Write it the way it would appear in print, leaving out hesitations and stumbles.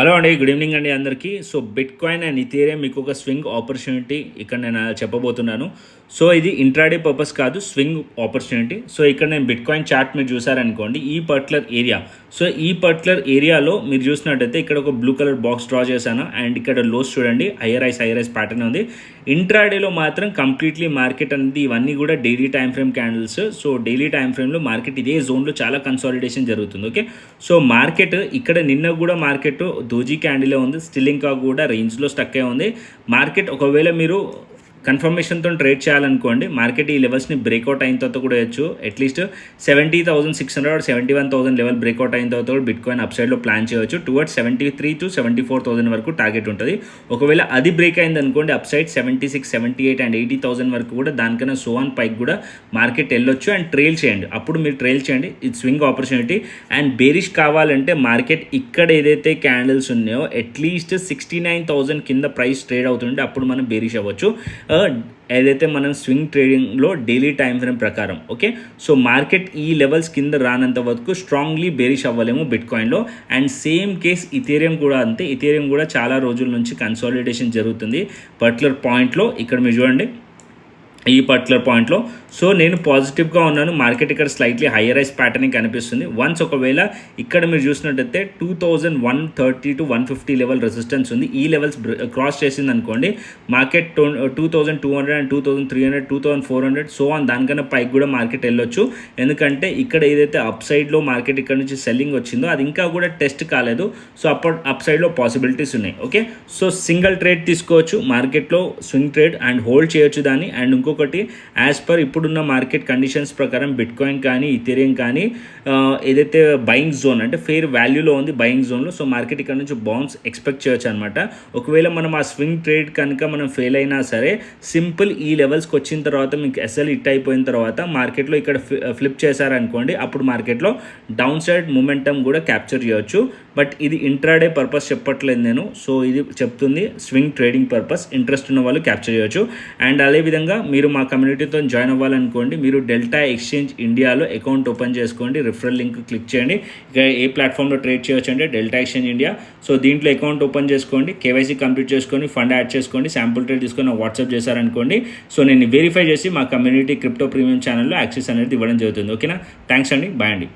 Hello అండి, good evening అండి అందరికీ. So bit coin and Ethereum మీకు ఒక స్వింగ్ ఆపర్చునిటీ ఇక్కడ నేను చెప్పబోతున్నాను. సో ఇది ఇంట్రాడే పర్పస్ కాదు, స్వింగ్ ఆపర్చునిటీ. సో ఇక్కడ నేను బిట్ కాయిన్ చార్ట్ మీరు చూసారనుకోండి, ఈ పర్టికులర్ ఏరియా. సో ఈ పర్టికులర్ ఏరియాలో మీరు చూసినట్టయితే ఇక్కడ ఒక బ్లూ కలర్ బాక్స్ డ్రా చేశాను అండ్ ఇక్కడ లోస్ చూడండి, హైయర్ ఐస్ ప్యాటర్న్ ఉంది. ఇంట్రాడేలో మాత్రం కంప్లీట్లీ మార్కెట్ అనేది ఇవన్నీ కూడా daily time frame candles. So daily time ఫ్రేమ్లో మార్కెట్ ఇదే జోన్లో చాలా కన్సాలిడేషన్ జరుగుతుంది. ఓకే, సో మార్కెట్ ఇక్కడ నిన్న కూడా మార్కెట్ దోజీ క్యాండిలే ఉంది, స్టిల్ ఇంకా కూడా రేంజ్లో స్టక్ అయి ఉంది. మార్కెట్ ఒకవేళ మీరు కన్ఫర్మేషన్తో ట్రేడ్ చేయాలనుకోండి, మార్కెట్ ఈ లెవెల్స్ని బ్రేక్అవుట్ అయిన తర్వాత కూడా వేయచ్చు. అట్లీస్ట్ 70,600 71,000 లెవెల్ బ్రేక్అవుట్ అయిన తర్వాత కూడా బిట్ కాయిన్ అప్ సైడ్లో ప్లాన్ చేయవచ్చు. టువర్డ్స్ 73,000 to 74,000 వరకు టార్గెట్ ఉంటుంది. ఒకవేళ అది బ్రేక్ అయింది అనుకోండి, అప్ సైడ్ 76, 78 and 80,000 వరకు కూడా దానికన్నా సో ఆన్ పైకి కూడా మార్కెట్ వెళ్ళొచ్చు. అండ్ ట్రైల్ చేయండి, అప్పుడు మీరు ట్రైల్ చేయండి, ఇది స్వింగ్ ఆపర్చునిటీ. అండ్ బేరిష్ కావాలంటే మార్కెట్ ఇక్కడ ఏదైతే క్యాండిల్స్ ఉన్నాయో అట్లీస్ట్ 69,000 కింద ప్రైస్ ట్రేడ్ అవుతుంటే అప్పుడు మనం బేరిష్ అవ్వచ్చు, ఏదైతే మనం స్వింగ్ ట్రేడింగ్లో డైలీ టైం ఫ్రేమ్ ప్రకారం. ఓకే, సో మార్కెట్ ఈ లెవెల్స్ కింద రానంత వరకు స్ట్రాంగ్లీ బేరిష్ అవ్వలేము బిట్ కాయిన్లో. అండ్ సేమ్ కేస్ ఇథీరియం కూడా అంతే. ఇథీరియం కూడా చాలా రోజుల నుంచి కన్సాలిడేషన్ జరుగుతుంది పర్టికులర్ పాయింట్లో. ఇక్కడ మీరు చూడండి, ఈ పర్టికులర్ పాయింట్లో. సో నేను పాజిటివ్గా ఉన్నాను. మార్కెట్ ఇక్కడ స్లైట్లీ హైయర్ ఐస్ ప్యాటర్నింగ్ కనిపిస్తుంది. వన్స్ ఒకవేళ ఇక్కడ మీరు చూసినట్టయితే 2130 to 150 లెవెల్ రెసిస్టెన్స్ ఉంది. ఈ లెవెల్స్ క్రాస్ చేసింది అనుకోండి, మార్కెట్ 2200 and 2300 2400 సో ఆన్ దానికన్నా పైకి కూడా మార్కెట్ వెళ్ళొచ్చు. ఎందుకంటే ఇక్కడ ఏదైతే అప్ సైడ్లో మార్కెట్ ఇక్కడ నుంచి సెల్లింగ్ వచ్చిందో అది ఇంకా కూడా టెస్ట్ కాలేదు. సో అప్ సైడ్లో పాసిబిలిటీస్ ఉన్నాయి. ఓకే, సో సింగిల్ ట్రేడ్ తీసుకోవచ్చు మార్కెట్లో, స్వింగ్ ట్రేడ్ అండ్ హోల్డ్ చేయొచ్చు దాన్ని. అండ్ ఇంకొకటి, యాజ్ పర్ ఇప్పుడున్న మార్కెట్ కండిషన్స్ ప్రకారం బిట్ కాయిన్ కానీ ఇథీరియం కానీ ఏదైతే బయింగ్ జోన్ అంటే ఫెయిర్ వాల్యూలో ఉంది బయింగ్ జోన్లో. సో మార్కెట్ ఇక్కడ నుంచి బౌన్స్ ఎక్స్పెక్ట్ చేయొచ్చు అనమాట. ఒకవేళ మనం ఆ స్వింగ్ ట్రేడ్ కనుక మనం ఫెయిల్ అయినా సరే, సింపుల్ ఈ లెవెల్స్కి వచ్చిన తర్వాత మీకు ఎస్ఎల్ హిట్ అయిపోయిన తర్వాత మార్కెట్లో ఇక్కడ ఫ్లిప్ చేశారనుకోండి, అప్పుడు మార్కెట్లో డౌన్ సైడ్ మూమెంటం కూడా క్యాప్చర్ చేయొచ్చు. బట్ ఇది ఇంట్రాడే పర్పస్ చెప్పట్లేదు నేను. సో ఇది చెప్తుంది స్వింగ్ ట్రేడింగ్ పర్పస్. ఇంట్రెస్ట్ ఉన్న వాళ్ళు క్యాప్చర్ చేయొచ్చు. అండ్ అదేవిధంగా మీరు మా కమ్యూనిటీతో జాయిన్ అవ్వాలనుకోండి, మీరు డెల్టా ఎక్స్చేంజ్ ఇండియాలో అకౌంట్ ఓపెన్ చేసుకోండి. రిఫరల్ లింక్ క్లిక్ చేయండి. ఇక ఏ ప్లాట్ఫామ్లో ట్రేడ్ చేయొచ్చు అంటే డెల్టా ఎక్స్చేంజ్ ఇండియా. సో దీంట్లో అకౌంట్ ఓపెన్ చేసుకోండి, కేవైసీ కంప్లీట్ చేసుకొని ఫండ్ యాడ్ చేసుకోండి, శాంపుల్ ట్రేడ్ తీసుకొని వాట్సాప్ చేశారనుకోండి. సో నేను వెరిఫై చేసి మా కమ్యూనిటీ క్రిప్టో ప్రీమియం ఛానల్లో యాక్సెస్ అనేది ఇవ్వడం జరుగుతుంది. ఓకేనా, థ్యాంక్స్ అండి, బాయ్ అండి.